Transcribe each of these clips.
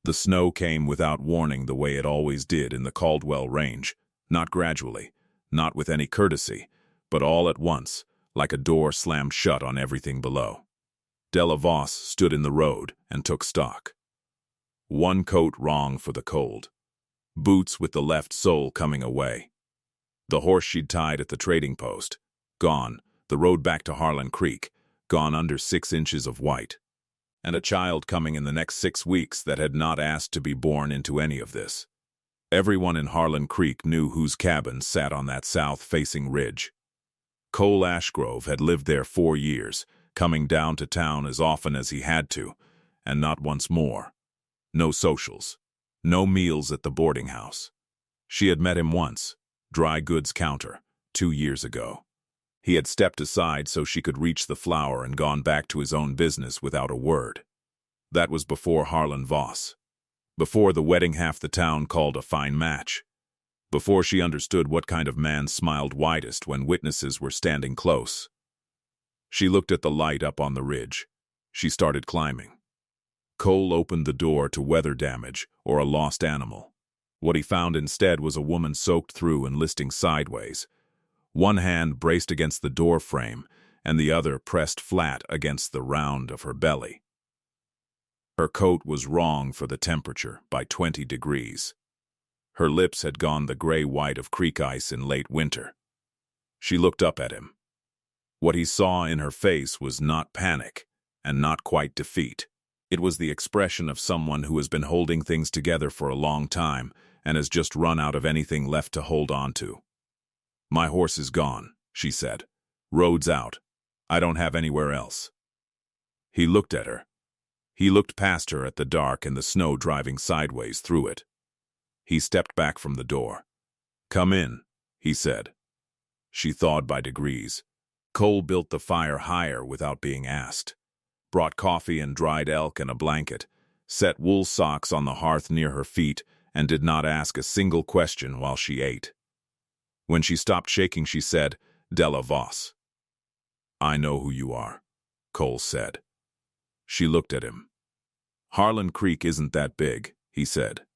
The snow came without warning the way it always did in the Caldwell Range, not gradually, not with any courtesy, but all at once, like a door slammed shut on everything below. Della Voss stood in the road and took stock. One coat wrong for the cold. Boots with the left sole coming away. The horse she'd tied at the trading post, gone, the road back to Harlan Creek, gone under 6 inches of white. And a child coming in the next 6 weeks that had not asked to be born into any of this. Everyone in Harlan Creek knew whose cabin sat on that south-facing ridge. Cole Ashgrove had lived there 4 years, coming down to town as often as he had to, and not once more. No socials. No meals at the boarding house. She had met him once, dry goods counter, 2 years ago. He had stepped aside so she could reach the flour and gone back to his own business without a word. That was before Harlan Voss. Before the wedding half the town called a fine match. Before she understood what kind of man smiled widest when witnesses were standing close. She looked at the light up on the ridge. She started climbing. Cole opened the door to weather damage or a lost animal. What he found instead was a woman soaked through and listing sideways. One hand braced against the door frame and the other pressed flat against the round of her belly. Her coat was wrong for the temperature by 20 degrees. Her lips had gone the gray-white of creek ice in late winter. She looked up at him. What he saw in her face was not panic and not quite defeat. It was the expression of someone who has been holding things together for a long time and has just run out of anything left to hold on to. "My horse is gone," she said. "Road's out. I don't have anywhere else." He looked at her. He looked past her at the dark and the snow driving sideways through it. He stepped back from the door. "Come in," he said. She thawed by degrees. Cole built the fire higher without being asked. Brought coffee and dried elk and a blanket, set wool socks on the hearth near her feet, and did not ask a single question while she ate. When she stopped shaking, she said, "Della Voss." "I know who you are," Cole said. She looked at him. "Harlan Creek isn't that big," he said.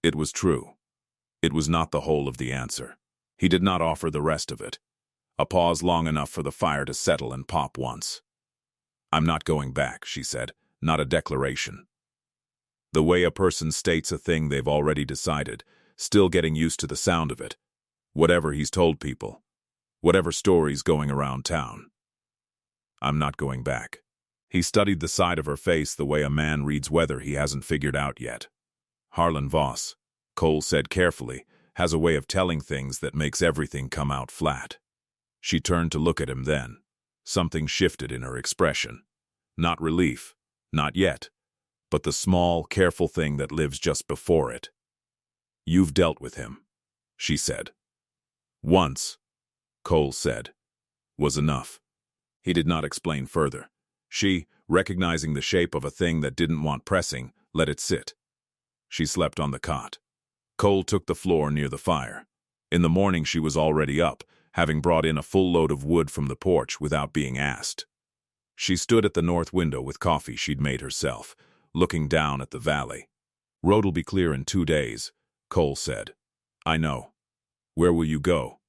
It was true. It was not the whole of the answer. He did not offer the rest of it. A pause long enough for the fire to settle and pop once. "I'm not going back," she said, "not a declaration." The way a person states a thing they've already decided, still getting used to the sound of it. Whatever he's told people. Whatever story's going around town. "I'm not going back." He studied the side of her face the way a man reads weather he hasn't figured out yet. Harlan Voss, Cole said carefully, has a way of telling things that makes everything come out flat. She turned to look at him then. Something shifted in her expression. Not relief, not yet, but the small, careful thing that lives just before it. "You've dealt with him," she said. "Once," Cole said, was enough. He did not explain further. She, recognizing the shape of a thing that didn't want pressing, let it sit. She slept on the cot. Cole took the floor near the fire. In the morning she was already up, having brought in a full load of wood from the porch without being asked. She stood at the north window with coffee she'd made herself, looking down at the valley. "Road'll be clear in 2 days," Cole said. "I know. Where will you go?"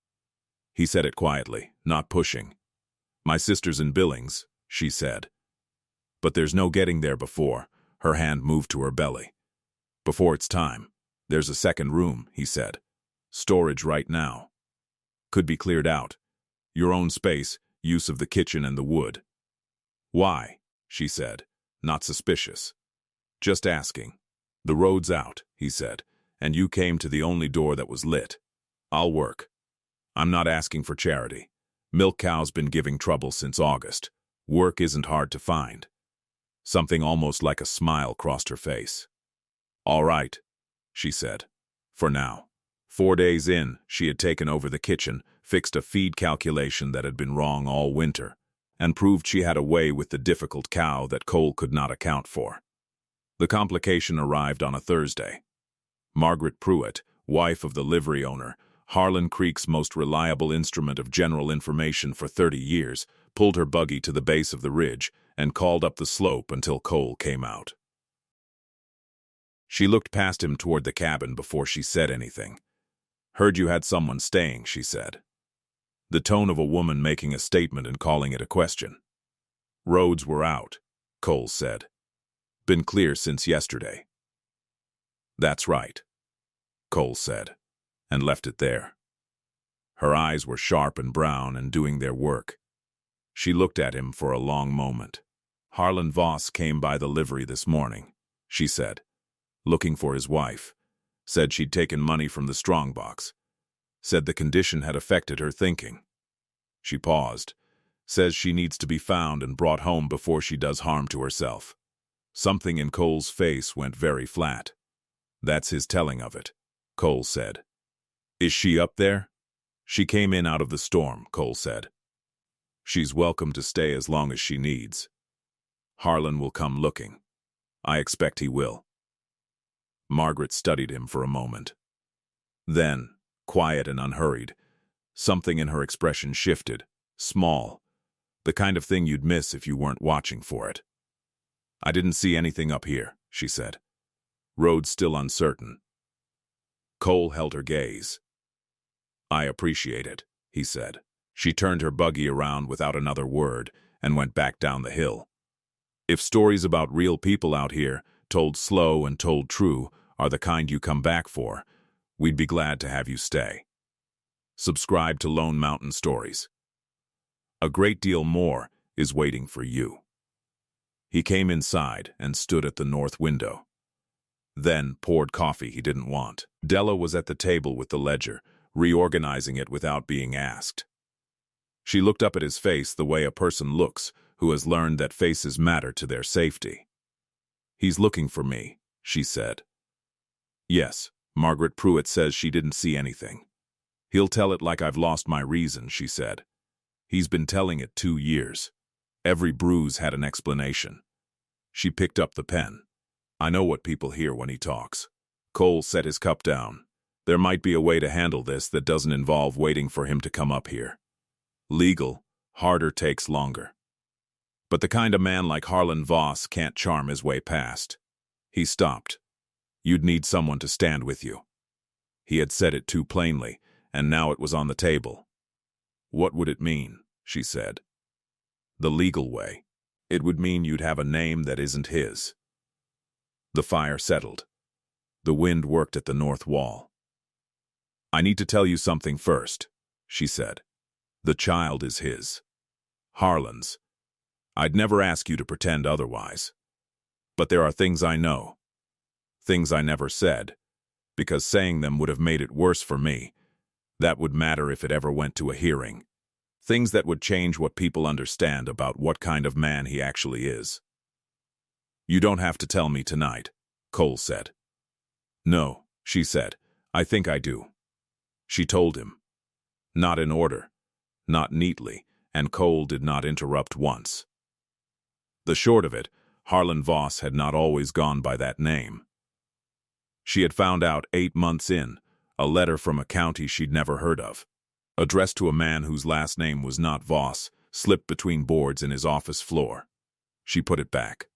He said it quietly, not pushing. "My sister's in Billings," she said. "But there's no getting there before." Her hand moved to her belly. "Before it's time. There's a second room," he said. "Storage right now. Could be cleared out. Your own space, use of the kitchen and the wood." "Why?" she said, not suspicious. "Just asking. The road's out," he said, "and you came to the only door that was lit. I'll work. I'm not asking for charity. Milk cow's been giving trouble since August. Work isn't hard to find." Something almost like a smile crossed her face. "All right," she said. For now. 4 days in, she had taken over the kitchen, fixed a feed calculation that had been wrong all winter, and proved she had a way with the difficult cow that Cole could not account for. The complication arrived on a Thursday. Margaret Pruitt, wife of the livery owner, Harlan Creek's most reliable instrument of general information for 30 years, pulled her buggy to the base of the ridge and called up the slope until Cole came out. She looked past him toward the cabin before she said anything. "Heard you had someone staying," she said. The tone of a woman making a statement and calling it a question. "Roads were out," Cole said. "Been clear since yesterday." "That's right," Cole said, and left it there. Her eyes were sharp and brown and doing their work. She looked at him for a long moment. "Harlan Voss came by the livery this morning," she said, "looking for his wife. Said she'd taken money from the strongbox. Said the condition had affected her thinking." She paused. "Says she needs to be found and brought home before she does harm to herself." Something in Cole's face went very flat. "That's his telling of it," Cole said. "Is she up there?" "She came in out of the storm," Cole said. "She's welcome to stay as long as she needs. Harlan will come looking. I expect he will." Margaret studied him for a moment. Then, quiet and unhurried, something in her expression shifted, small, the kind of thing you'd miss if you weren't watching for it. "I didn't see anything up here," she said. "Road's still uncertain." Cole held her gaze. "I appreciate it," he said. She turned her buggy around without another word and went back down the hill. "If stories about real people out here, told slow and told true, are the kind you come back for, we'd be glad to have you stay. Subscribe to Lone Mountain Stories. A great deal more is waiting for you." He came inside and stood at the north window. Then poured coffee he didn't want. Della was at the table with the ledger, reorganizing it without being asked. She looked up at his face the way a person looks who has learned that faces matter to their safety. "He's looking for me," she said. "Yes, Margaret Pruitt says she didn't see anything. He'll tell it like I've lost my reason," she said. "He's been telling it 2 years. Every bruise had an explanation." She picked up the pen. "I know what people hear when he talks." Cole set his cup down. "There might be a way to handle this that doesn't involve waiting for him to come up here. Legal, harder takes longer. But the kind of man like Harlan Voss can't charm his way past." He stopped. "You'd need someone to stand with you." He had said it too plainly, and now it was on the table. "What would it mean?" she said. "The legal way. It would mean you'd have a name that isn't his." The fire settled. The wind worked at the north wall. "I need to tell you something first," she said. "The child is his. Harlan's. I'd never ask you to pretend otherwise. But there are things I know. Things I never said, because saying them would have made it worse for me. That would matter if it ever went to a hearing. Things that would change what people understand about what kind of man he actually is." "You don't have to tell me tonight," Cole said. "No," she said. "I think I do." She told him. Not in order, not neatly, and Cole did not interrupt once. The short of it, Harlan Voss had not always gone by that name. She had found out 8 months in, a letter from a county she'd never heard of, addressed to a man whose last name was not Voss, slipped between boards in his office floor. She put it back,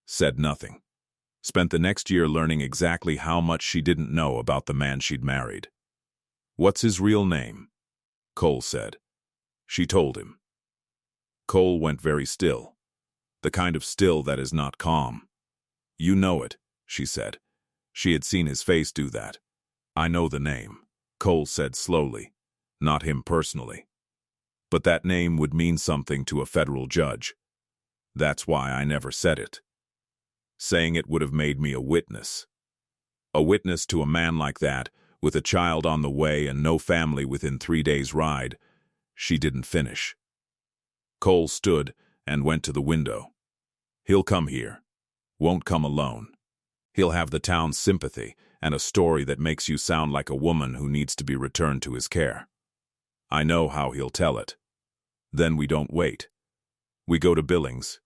said nothing, spent the next year learning exactly how much she didn't know about the man she'd married. "What's his real name?" Cole said. She told him. Cole went very still, the kind of still that is not calm. "You know it," she said. She had seen his face do that. "I know the name," Cole said slowly. "Not him personally. But that name would mean something to a federal judge. That's why I never said it. Saying it would have made me a witness. A witness to a man like that, with a child on the way and no family within 3 days' ride." She didn't finish. Cole stood and went to the window. "He'll come here. Won't come alone. He'll have the town's sympathy and a story that makes you sound like a woman who needs to be returned to his care. I know how he'll tell it. Then we don't wait. We go to Billings,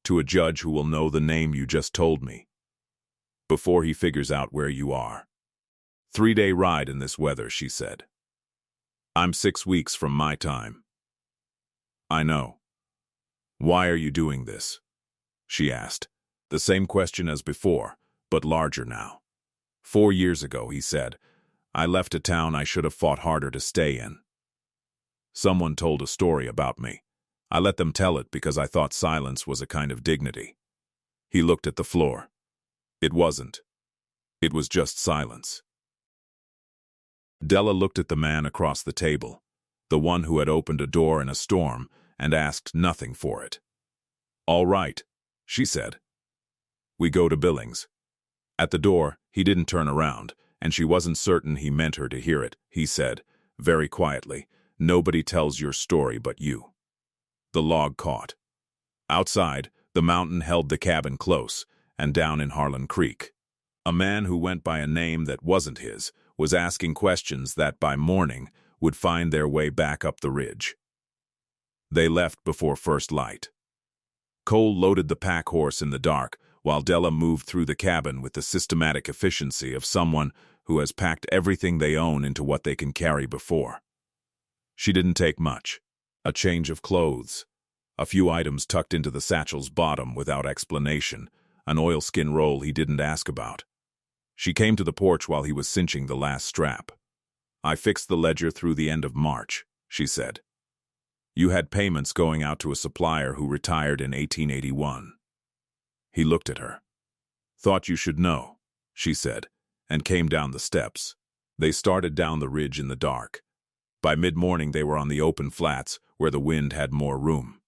to a judge who will know the name you just told me, before he figures out where you are. 3-day ride in this weather," she said. "I'm 6 weeks from my time." "I know. Why are you doing this?" she asked. The same question as before, but larger now. 4 years ago, he said, I left a town I should have fought harder to stay in. Someone told a story about me. I let them tell it because I thought silence was a kind of dignity. He looked at the floor. It wasn't. It was just silence. Della looked at the man across the table, the one who had opened a door in a storm and asked nothing for it. All right, she said. We go to Billings. At the door, he didn't turn around, and she wasn't certain he meant her to hear it. He said, very quietly, nobody tells your story but you. The log caught. Outside, the mountain held the cabin close, and down in Harlan Creek, a man who went by a name that wasn't his was asking questions that by morning would find their way back up the ridge. They left before first light. Cole loaded the pack horse in the dark, while Della moved through the cabin with the systematic efficiency of someone who has packed everything they own into what they can carry before. She didn't take much. A change of clothes, a few items tucked into the satchel's bottom without explanation, an oilskin roll he didn't ask about. She came to the porch while he was cinching the last strap. I fixed the ledger through the end of March, she said. You had payments going out to a supplier who retired in 1881. He looked at her. Thought you should know, she said, and came down the steps. They started down the ridge in the dark. By mid-morning they were on the open flats where the wind had more room.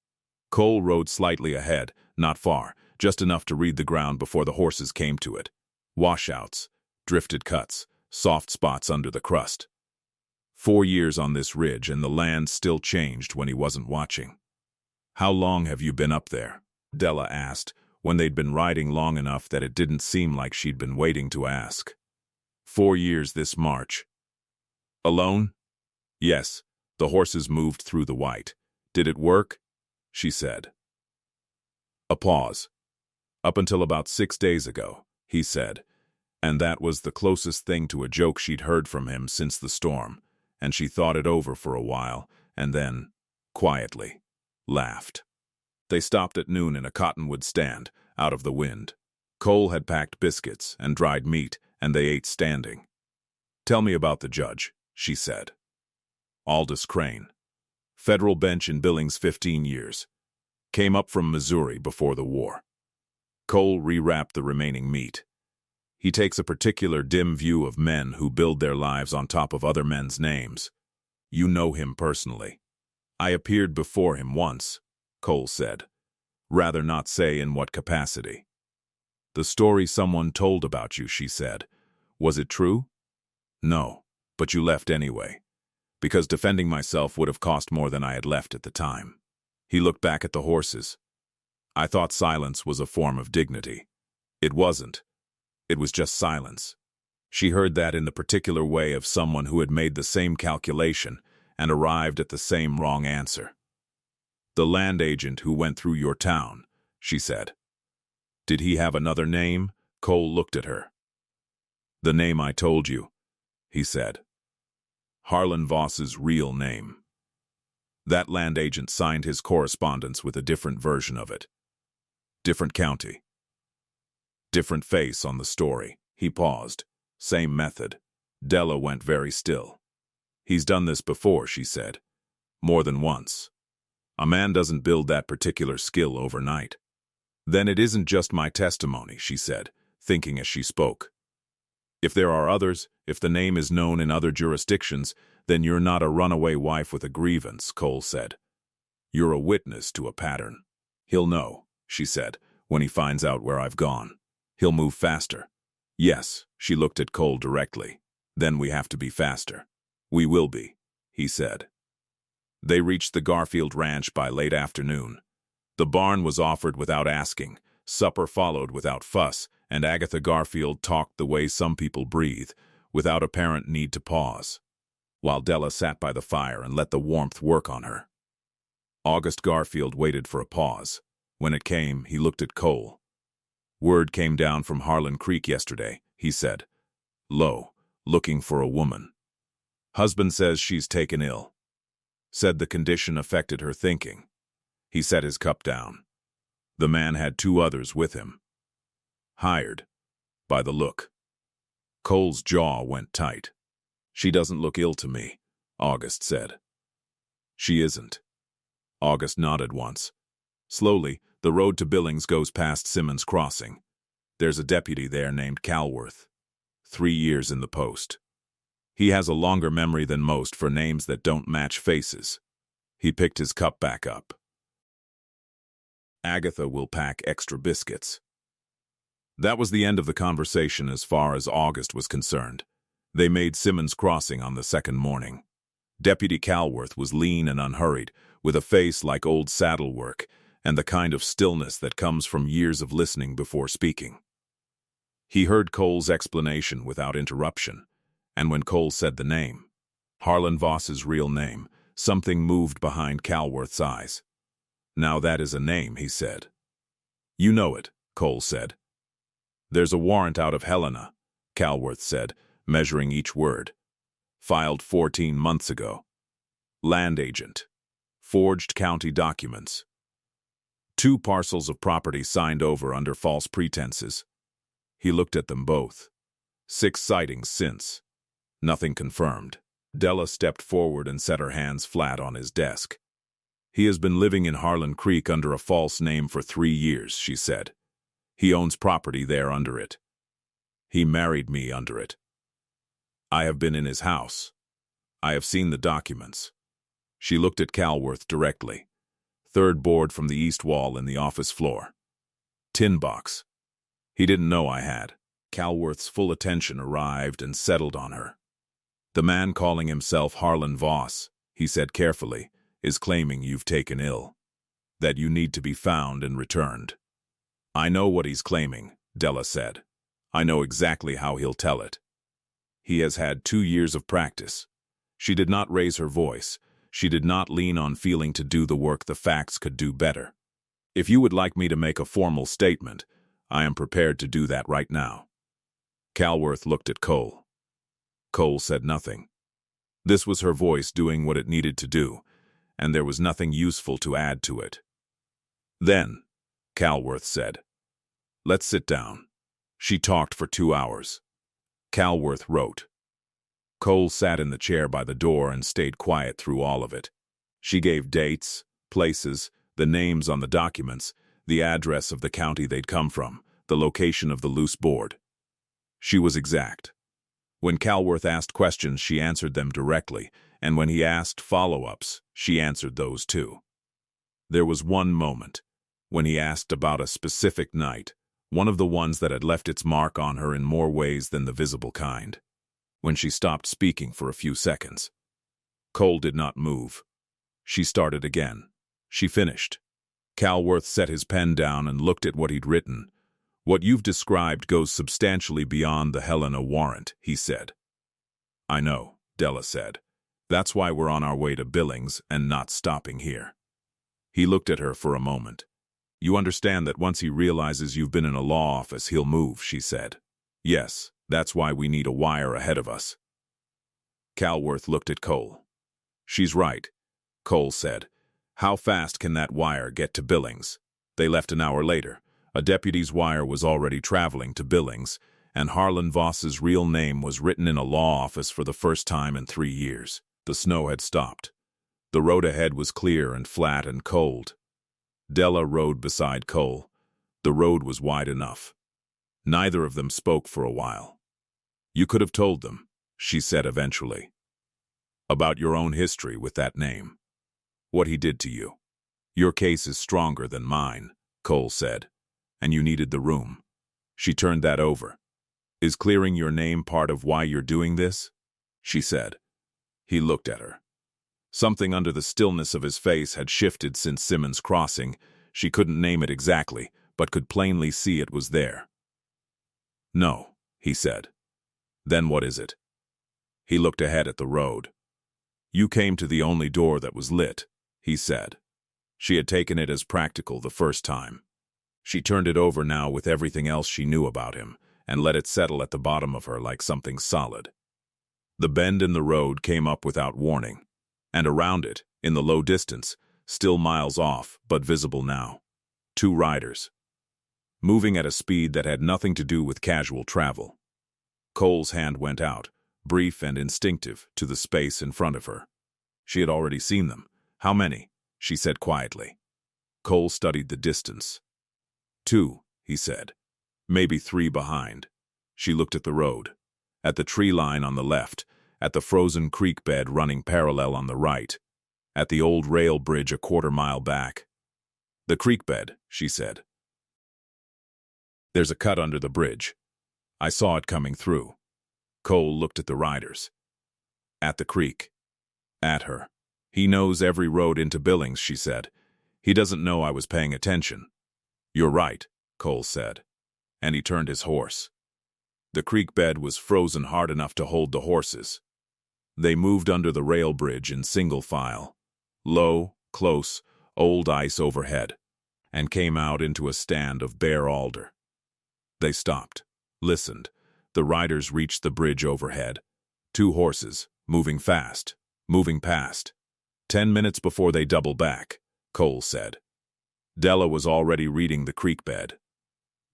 Cole rode slightly ahead, not far, just enough to read the ground before the horses came to it. Washouts, drifted cuts, soft spots under the crust. 4 years on this ridge, and the land still changed when he wasn't watching. How long have you been up there? Della asked, when they'd been riding long enough that it didn't seem like she'd been waiting to ask. 4 years this March. Alone? Yes, the horses moved through the white. Did it work? She said. A pause. Up until about 6 days ago, he said, and that was the closest thing to a joke she'd heard from him since the storm, and she thought it over for a while, and then, quietly, laughed. They stopped at noon in a cottonwood stand, out of the wind. Cole had packed biscuits and dried meat, and they ate standing. Tell me about the judge, she said. Aldous Crane. Federal bench in Billings 15 years. Came up from Missouri before the war. Cole rewrapped the remaining meat. He takes a particular dim view of men who build their lives on top of other men's names. You know him personally. I appeared before him once, Cole said. Rather not say in what capacity. The story someone told about you, she said. Was it true? No, but you left anyway. Because defending myself would have cost more than I had left at the time. He looked back at the horses. I thought silence was a form of dignity. It wasn't. It was just silence. She heard that in the particular way of someone who had made the same calculation and arrived at the same wrong answer. The land agent who went through your town, she said. Did he have another name? Cole looked at her. The name I told you, he said. Harlan Voss's real name. That land agent signed his correspondence with a different version of it. Different county. Different face on the story. He paused. Same method. Della went very still. He's done this before, she said. More than once. A man doesn't build that particular skill overnight. Then it isn't just my testimony, she said, thinking as she spoke. If there are others, if the name is known in other jurisdictions, then you're not a runaway wife with a grievance, Cole said. You're a witness to a pattern. He'll know, she said, when he finds out where I've gone. He'll move faster. Yes, she looked at Cole directly. Then we have to be faster. We will be, he said. They reached the Garfield ranch by late afternoon. The barn was offered without asking, supper followed without fuss, and Agatha Garfield talked the way some people breathe, without apparent need to pause, while Della sat by the fire and let the warmth work on her. August Garfield waited for a pause. When it came, he looked at Cole. Word came down from Harlan Creek yesterday, he said. Low, looking for a woman. Husband says she's taken ill. Said the condition affected her thinking. He set his cup down. The man had 2 others with him. Hired. by the look. Cole's jaw went tight. "She doesn't look ill to me," August said. "She isn't." August nodded once. Slowly, the road to Billings goes past Simmons Crossing. There's a deputy there named Calworth. 3 years in the post. He has a longer memory than most for names that don't match faces. He picked his cup back up. "Agatha will pack extra biscuits." That was the end of the conversation as far as August was concerned. They made Simmons Crossing on the second morning. Deputy Calworth was lean and unhurried, with a face like old saddle work and the kind of stillness that comes from years of listening before speaking. He heard Cole's explanation without interruption, and when Cole said the name, Harlan Voss's real name, something moved behind Calworth's eyes. "Now that is a name," he said. "You know it," Cole said. "There's a warrant out of Helena," Calworth said, measuring each word. "Filed 14 months ago. Land agent. Forged county documents. 2 parcels of property signed over under false pretenses." He looked at them both. 6 sightings since. Nothing confirmed. Della stepped forward and set her hands flat on his desk. "He has been living in Harlan Creek under a false name for 3 years, she said. "He owns property there under it. He married me under it. I have been in his house. I have seen the documents." She looked at Calworth directly. 3rd board from the east wall in the office floor. Tin box. He didn't know I had. Calworth's full attention arrived and settled on her. "The man calling himself Harlan Voss," he said carefully, "is claiming you've taken ill. That you need to be found and returned." "I know what he's claiming," Della said. "I know exactly how he'll tell it. He has had 2 years of practice." She did not raise her voice. She did not lean on feeling to do the work the facts could do better. "If you would like me to make a formal statement, I am prepared to do that right now." Calworth looked at Cole. Cole said nothing. This was her voice doing what it needed to do, and there was nothing useful to add to it. "Then," Calworth said, "let's sit down." She talked for 2 hours. Calworth wrote. Cole sat in the chair by the door and stayed quiet through all of it. She gave dates, places, the names on the documents, the address of the county they'd come from, the location of the loose board. She was exact. When Calworth asked questions, she answered them directly, and when he asked follow-ups, she answered those too. There was one moment, when he asked about a specific night, one of the ones that had left its mark on her in more ways than the visible kind, when she stopped speaking for a few seconds. Cole did not move. She started again. She finished. Calworth set his pen down and looked at what he'd written. "What you've described goes substantially beyond the Helena warrant," he said. "I know," Della said. "That's why we're on our way to Billings and not stopping here." He looked at her for a moment. "You understand that once he realizes you've been in a law office, he'll move," she said. "Yes, that's why we need a wire ahead of us." Calworth looked at Cole. "She's right," Cole said. "How fast can that wire get to Billings?" They left an hour later. A deputy's wire was already traveling to Billings, and Harlan Voss's real name was written in a law office for the first time in 3 years. The snow had stopped. The road ahead was clear and flat and cold. Della rode beside Cole. The road was wide enough. Neither of them spoke for a while. "You could have told them," she said eventually, "about your own history with that name. What he did to you. Your case is stronger than mine," Cole said, "and you needed the room." She turned that over. "Is clearing your name part of why you're doing this?" she said. He looked at her. Something under the stillness of his face had shifted since Simmons Crossing. She couldn't name it exactly, but could plainly see it was there. "No," he said. "Then what is it?" He looked ahead at the road. "You came to the only door that was lit," he said. She had taken it as practical the first time. She turned it over now with everything else she knew about him, and let it settle at the bottom of her like something solid. The bend in the road came up without warning, and around it, in the low distance, still miles off, but visible now, 2 riders. moving at a speed that had nothing to do with casual travel. Cole's hand went out, brief and instinctive, to the space in front of her. She had already seen them. "How many?" she said quietly. Cole studied the distance. "2," he said. "Maybe 3 behind." She looked at the road, at the tree line on the left, at the frozen creek bed running parallel on the right, at the old rail bridge a quarter-mile back. "The creek bed," she said. "There's a cut under the bridge. I saw it coming through." Cole looked at the riders. "At the creek." At her. "He knows every road into Billings," she said. "He doesn't know I was paying attention." "You're right," Cole said. And he turned his horse. The creek bed was frozen hard enough to hold the horses. They moved under the rail bridge in single file. Low, close, old ice overhead, and came out into a stand of bare alder. They stopped, listened. The riders reached the bridge overhead. 2 horses, moving fast, moving past. 10 minutes before they double back, Cole said. Della was already reading the creek bed.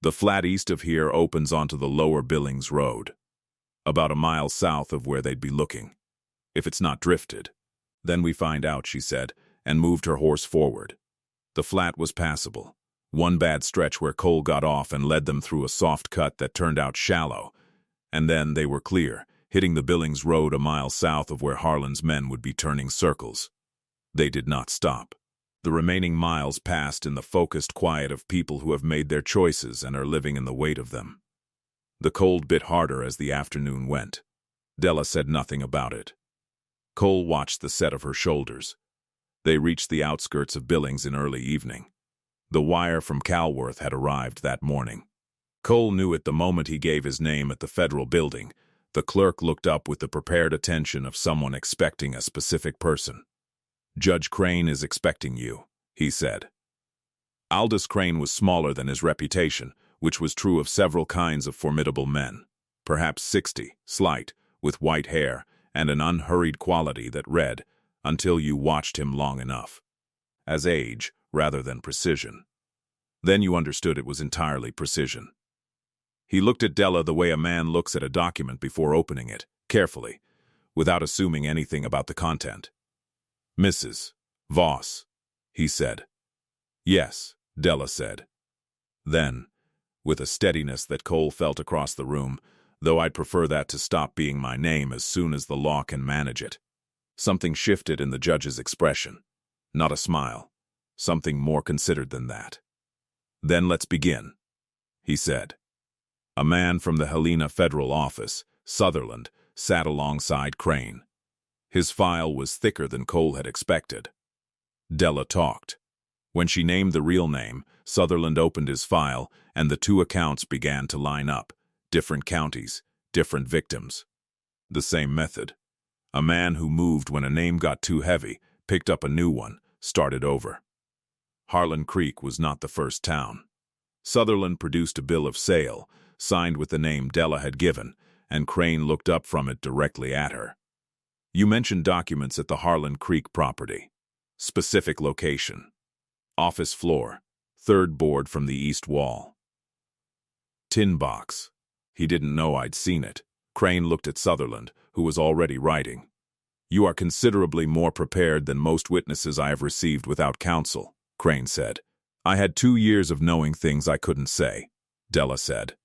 "The flat east of here opens onto the lower Billings Road, about a mile south of where they'd be looking, if it's not drifted. Then we find out," she said, and moved her horse forward. The flat was passable. One bad stretch where Cole got off and led them through a soft cut that turned out shallow, and then they were clear, hitting the Billings Road a mile south of where Harlan's men would be turning circles. They did not stop. The remaining miles passed in the focused quiet of people who have made their choices and are living in the weight of them. The cold bit harder as the afternoon went. Della said nothing about it. Cole watched the set of her shoulders. They reached the outskirts of Billings in early evening. The wire from Calworth had arrived that morning. Cole knew it the moment he gave his name at the federal building. The clerk looked up with the prepared attention of someone expecting a specific person. "Judge Crane is expecting you," he said. Aldous Crane was smaller than his reputation, which was true of several kinds of formidable men. Perhaps 60, slight, with white hair, and an unhurried quality that read, until you watched him long enough, as age rather than precision. Then you understood it was entirely precision. He looked at Della the way a man looks at a document before opening it, carefully, without assuming anything about the content. "Mrs. Voss," he said. "Yes," Della said. Then, with a steadiness that Cole felt across the room, "though I'd prefer that to stop being my name as soon as the law can manage it." Something shifted in the judge's expression. Not a smile. Something more considered than that. "Then let's begin," he said. A man from the Helena Federal Office, Sutherland, sat alongside Crane. His file was thicker than Cole had expected. Della talked. When she named the real name, Sutherland opened his file, and the 2 accounts began to line up. Different counties, different victims. The same method. A man who moved when a name got too heavy, picked up a new one, started over. Harlan Creek was not the first town. Sutherland produced a bill of sale, signed with the name Della had given, and Crane looked up from it directly at her. "You mentioned documents at the Harlan Creek property. Specific location. Office floor, 3rd board from the east wall. Tin box." He didn't know I'd seen it. Crane looked at Sutherland, who was already writing. "You are considerably more prepared than most witnesses I have received without counsel," Crane said. "I had 2 years of knowing things I couldn't say," Della said.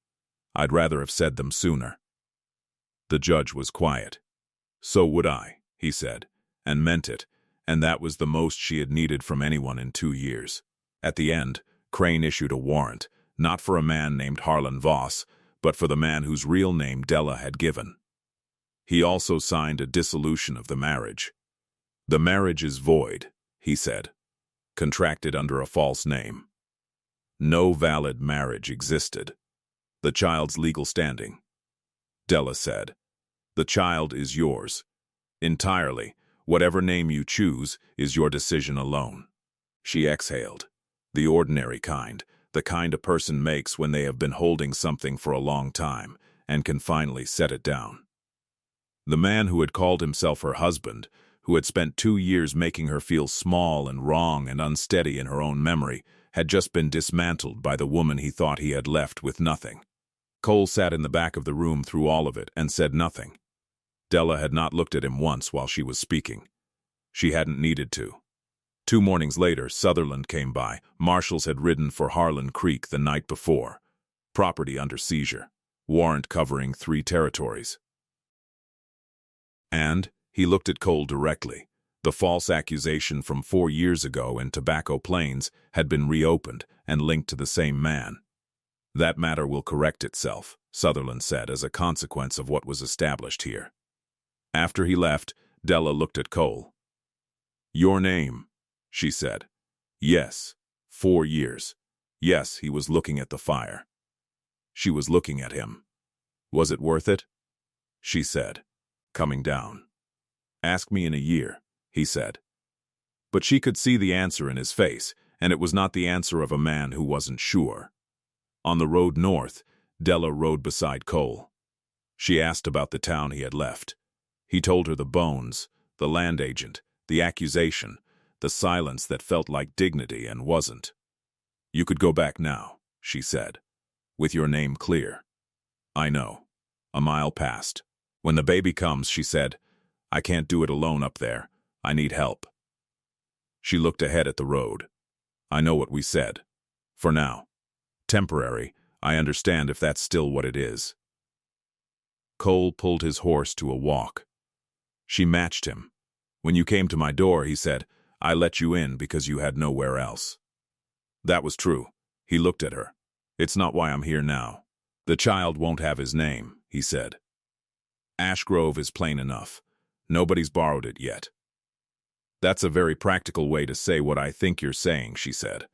"I'd rather have said them sooner." The judge was quiet. "So would I," he said, and meant it, and that was the most she had needed from anyone in 2 years. At the end, Crane issued a warrant, not for a man named Harlan Voss, but for the man whose real name Della had given. He also signed a dissolution of the marriage. "The marriage is void," he said, "contracted under a false name. No valid marriage existed. The child's legal standing." Della said, "The child is yours. Entirely. Whatever name you choose is your decision alone." She exhaled. The ordinary kind, the kind a person makes when they have been holding something for a long time and can finally set it down. The man who had called himself her husband, who had spent 2 years making her feel small and wrong and unsteady in her own memory, had just been dismantled by the woman he thought he had left with nothing. Cole sat in the back of the room through all of it and said nothing. Della had not looked at him once while she was speaking. She hadn't needed to. 2 mornings later, Sutherland came by. Marshals had ridden for Harlan Creek the night before. Property under seizure. Warrant covering 3 territories. And he looked at Cole directly. The false accusation from 4 years ago in Tobacco Plains had been reopened and linked to the same man. That matter will correct itself, Sutherland said, as a consequence of what was established here. After he left, Della looked at Cole. "Your name," she said. Yes, 4 years. Yes, he was looking at the fire. She was looking at him. Was it worth it? She said, coming down. Ask me in a year, he said. But she could see the answer in his face, and it was not the answer of a man who wasn't sure. On the road north, Della rode beside Cole. She asked about the town he had left. He told her the bones, the land agent, the accusation, the silence that felt like dignity and wasn't. You could go back now, she said, with your name clear. I know. A mile passed. When the baby comes, she said, I can't do it alone up there. I need help. She looked ahead at the road. I know what we said. For now. Temporary. I understand if that's still what it is. Cole pulled his horse to a walk. She matched him. When you came to my door, he said, I let you in because you had nowhere else. That was true. He looked at her. It's not why I'm here now. The child won't have his name, he said. Ash Grove is plain enough. Nobody's borrowed it yet. That's a very practical way to say what I think you're saying, she said.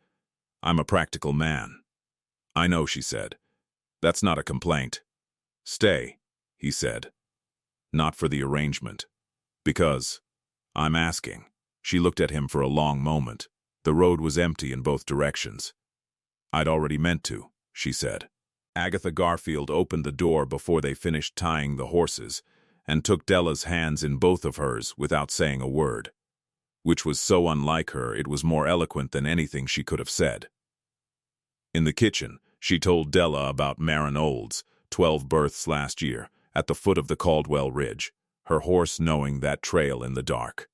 I'm a practical man. I know, she said. That's not a complaint. Stay, he said. Not for the arrangement. Because I'm asking. She looked at him for a long moment. The road was empty in both directions. I'd already meant to, she said. Agatha Garfield opened the door before they finished tying the horses and took Della's hands in both of hers without saying a word, which was so unlike her it was more eloquent than anything she could have said. In the kitchen, she told Della about Marin Olds, 12 births last year, at the foot of the Caldwell Ridge, her horse knowing that trail in the dark.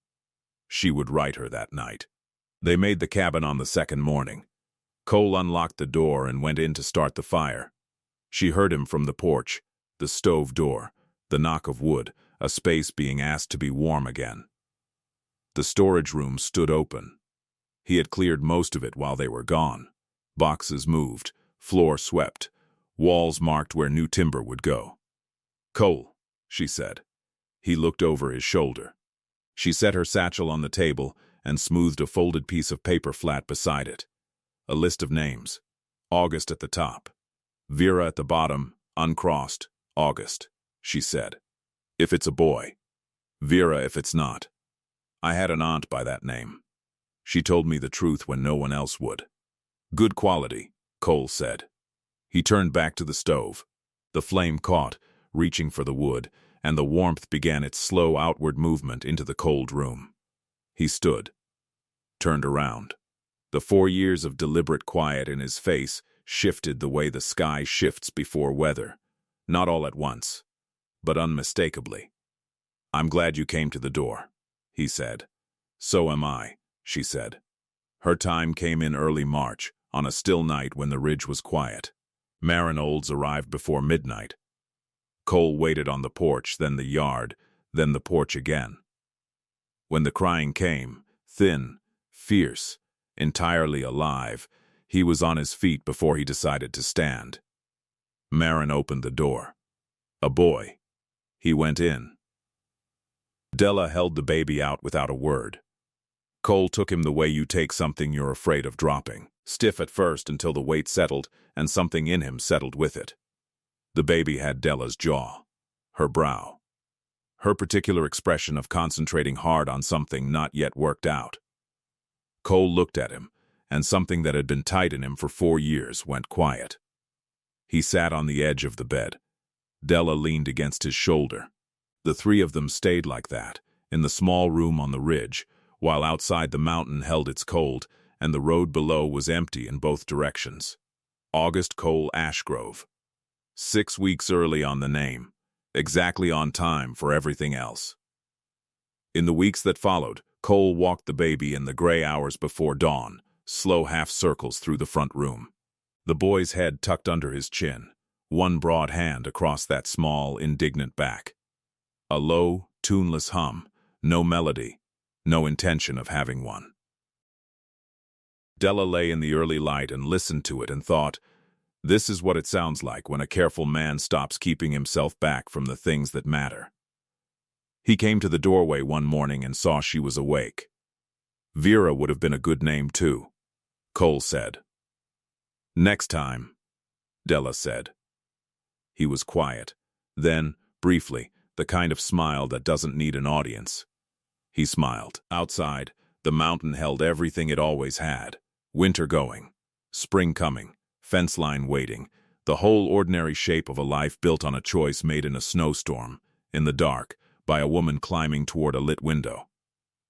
She would write her that night. They made the cabin on the second morning. Cole unlocked the door and went in to start the fire. She heard him from the porch, the stove door, the knock of wood, a space being asked to be warm again. The storage room stood open. He had cleared most of it while they were gone. Boxes moved, floor swept, walls marked where new timber would go. Cole, she said. He looked over his shoulder. She set her satchel on the table and smoothed a folded piece of paper flat beside it. A list of names. August at the top. Vera at the bottom, uncrossed. August, she said. If it's a boy. Vera if it's not. I had an aunt by that name. She told me the truth when no one else would. Good quality, Cole said. He turned back to the stove. The flame caught, reaching for the wood, and the warmth began its slow outward movement into the cold room. He stood, turned around. The 4 years of deliberate quiet in his face shifted the way the sky shifts before weather, not all at once, but unmistakably. I'm glad you came to the door, he said. So am I, she said. Her time came in early March, on a still night when the ridge was quiet. Marin Olds arrived before midnight. Cole waited on the porch, then the yard, then the porch again. When the crying came, thin, fierce, entirely alive, he was on his feet before he decided to stand. Marin opened the door. A boy. He went in. Della held the baby out without a word. Cole took him the way you take something you're afraid of dropping, stiff at first until the weight settled and something in him settled with it. The baby had Della's jaw, her brow, her particular expression of concentrating hard on something not yet worked out. Cole looked at him, and something that had been tight in him for 4 years went quiet. He sat on the edge of the bed. Della leaned against his shoulder. The 3 of them stayed like that, in the small room on the ridge, while outside the mountain held its cold, and the road below was empty in both directions. August Cole Ashgrove. 6 weeks early on the name, exactly on time for everything else. In the weeks that followed, Cole walked the baby in the gray hours before dawn, slow half-circles through the front room. The boy's head tucked under his chin, one broad hand across that small, indignant back. A low, tuneless hum, no melody, no intention of having one. Della lay in the early light and listened to it and thought, this is what it sounds like when a careful man stops keeping himself back from the things that matter. He came to the doorway one morning and saw she was awake. Vera would have been a good name too, Cole said. Next time, Della said. He was quiet. Then, briefly, the kind of smile that doesn't need an audience. He smiled. Outside, the mountain held everything it always had. Winter going, spring coming, fence line waiting, the whole ordinary shape of a life built on a choice made in a snowstorm, in the dark, by a woman climbing toward a lit window.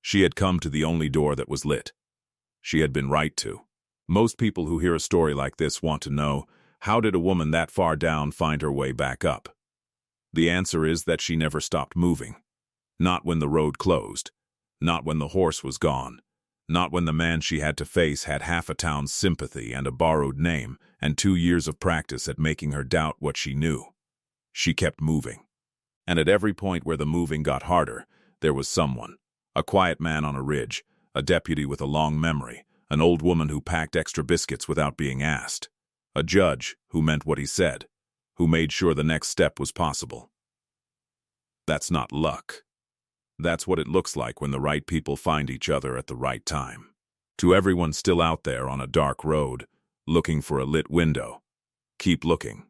She had come to the only door that was lit. She had been right to. Most people who hear a story like this want to know, how did a woman that far down find her way back up? The answer is that she never stopped moving. Not when the road closed. Not when the horse was gone. Not when the man she had to face had half a town's sympathy and a borrowed name and 2 years of practice at making her doubt what she knew. She kept moving. And at every point where the moving got harder, there was someone. A quiet man on a ridge, a deputy with a long memory, an old woman who packed extra biscuits without being asked, a judge who meant what he said, who made sure the next step was possible. That's not luck. That's what it looks like when the right people find each other at the right time. To everyone still out there on a dark road, looking for a lit window, keep looking.